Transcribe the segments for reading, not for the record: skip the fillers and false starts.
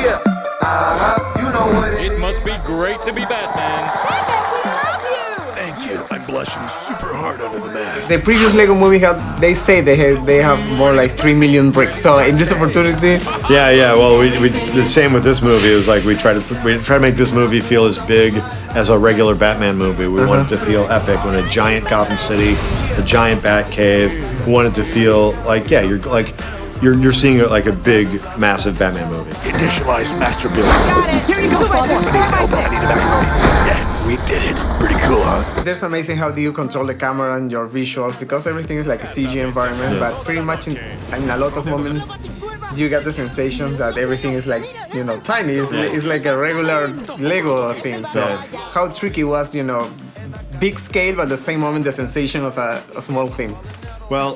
Yeah, you know what It must be great to be Batman. Thank you. I'm blushing super hard under the mask. The previous Lego movie they say they have more like 3 million bricks. So in this opportunity, Yeah. Well, we the same with this movie. It was like we try to make this movie feel as big as a regular Batman movie. We want it to feel epic. When a giant Gotham City, a giant Bat Cave. We want it to feel like you're seeing like a big, massive Batman movie. Initialized master build. Here you go, Yes, we did it. Pretty cool, huh? there's amazing how do you control the camera and your visuals because everything is like a CG environment. But pretty much in a lot of moments, you get the sensation that everything is like tiny. It's like a regular Lego thing. So how tricky was big scale, but at the same moment the sensation of a small thing. Well,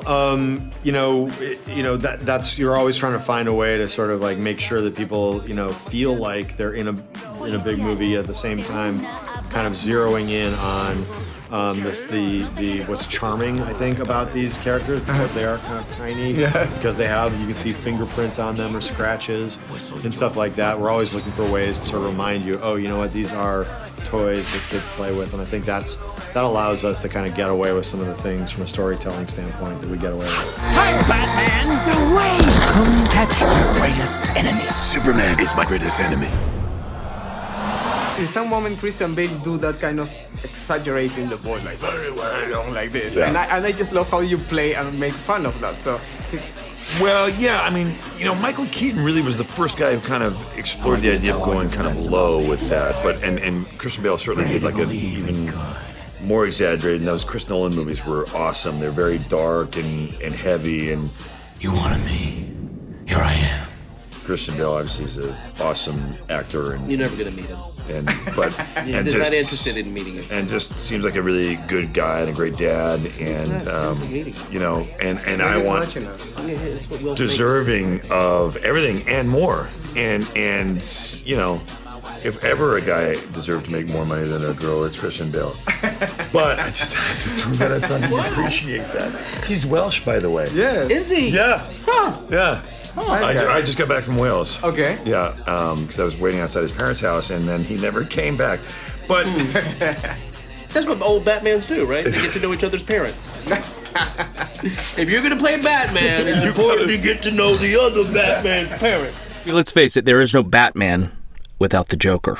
that's you're always trying to find a way to sort of like make sure that people, feel like they're in a big movie at the same time, kind of zeroing in on what's charming I think about these characters because they are kind of tiny because you can see fingerprints on them or scratches and stuff like that. We're always looking for ways to sort of remind you, oh, you know what, these are toys that kids play with, and I think that allows us to kind of get away with some of the things from a storytelling standpoint that we get away with. Hi, Batman! No way! Come catch your greatest enemy. Superman is my greatest enemy. In some moment, Christian Bale do that kind of exaggerating the voice, like very well, like this, and I just love how you play and make fun of that. So. Well, yeah, I mean, Michael Keaton really was the first guy who kind of explored the idea of going kind of low with that, but and Christian Bale certainly did like an even more exaggerated, and those Chris Nolan movies were awesome. They're very dark and heavy, and You wanted me. Here I am. Christian Bale obviously is an awesome actor, and You're never gonna meet him. and He's not interested in meeting him. and just seems like a really good guy and a great dad, and and I want deserving of everything and more, and if ever a guy deserved to make more money than a girl, it's Christian Bale. But I just had to throw that. I thought he'd appreciate that. He's Welsh, by the way. Yeah. Is he? Yeah. Huh. Yeah. Okay. I just got back from Wales. Okay. Yeah, because I was waiting outside his parents' house, and then he never came back. But That's what old Batmans do, right? They get to know each other's parents. If you're gonna play Batman, it's important to get to know the other Batman's parents. Let's face it, there is no Batman without the Joker.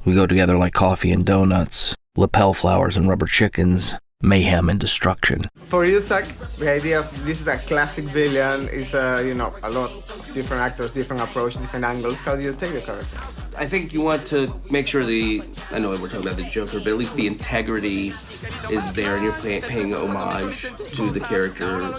We go together like coffee and donuts, lapel flowers and rubber chickens, mayhem and destruction. For you, Zach, the idea of this is a classic villain is a lot of different actors, different approach, different angles. How do you take the character? I think you want to make sure I know we're talking about the Joker, but at least the integrity is there and you're paying homage to the character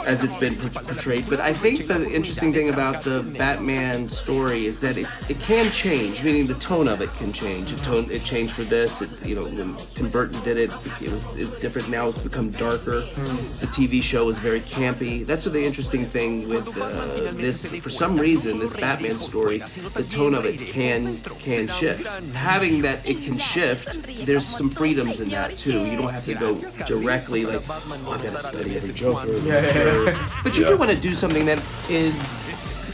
as it's been portrayed. But I think the interesting thing about the Batman story is that it can change, meaning the tone of it can change. It changed for this. When Tim Burton did it, it's different. Now it's become darker. The TV show is very campy. That's what the interesting thing with this. For some reason, this Batman story, the tone of it can shift. Having that it can shift, there's some freedoms in that too. You don't have to go directly like, I've got to study every Joker. But you do want to do something that is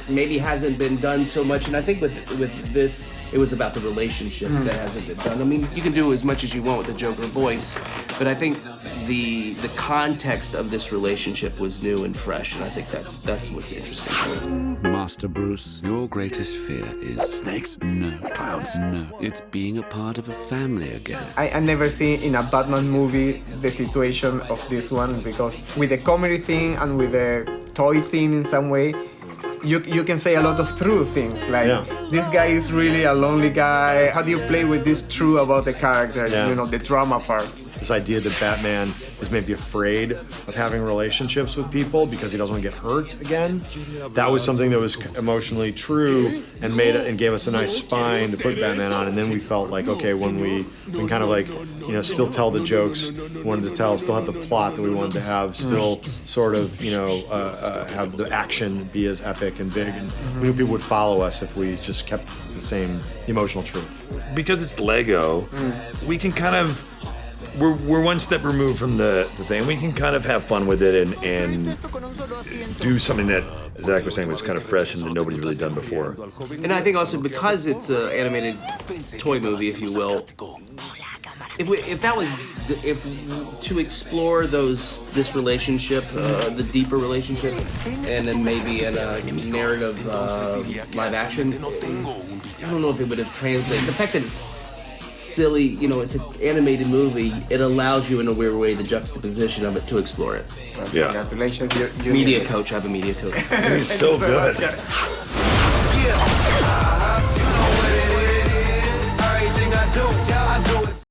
maybe hasn't been done so much, and I think with this, it was about the relationship that hasn't been done. I mean, you can do as much as you want with the Joker voice, but I think the context of this relationship was new and fresh, and I think that's what's interesting. Master Bruce, your greatest fear is Snakes? No. Clowns? No. It's being a part of a family again. I never seen in a Batman movie the situation of this one, because with the comedy thing and with the toy thing in some way, you can say a lot of true things, like this guy is really a lonely guy. How do you play with this true about the character, the drama part? This idea that Batman is maybe afraid of having relationships with people because he doesn't want to get hurt again. That was something that was emotionally true and gave us a nice spine to put Batman on. And then we felt like, okay, when we can kind of like, still tell the jokes we wanted to tell, still have the plot that we wanted to have, still sort of, have the action be as epic and big. And we knew people would follow us if we just kept the same emotional truth. because it's Lego, we can kind of we're one step removed from the thing. We can kind of have fun with it and do something that Zach was saying, was kind of fresh and that nobody's really done before. And I think also because it's an animated toy movie, if you will, if to explore this relationship, the deeper relationship, and then maybe in a narrative live action, I don't know if it would have translated. The fact that it's silly, it's an animated movie, it allows you in a weird way the juxtaposition of it to explore it. Yeah. Congratulations, you're Media coach, I have a media coach. He's so good. You know what it is. Everything I do.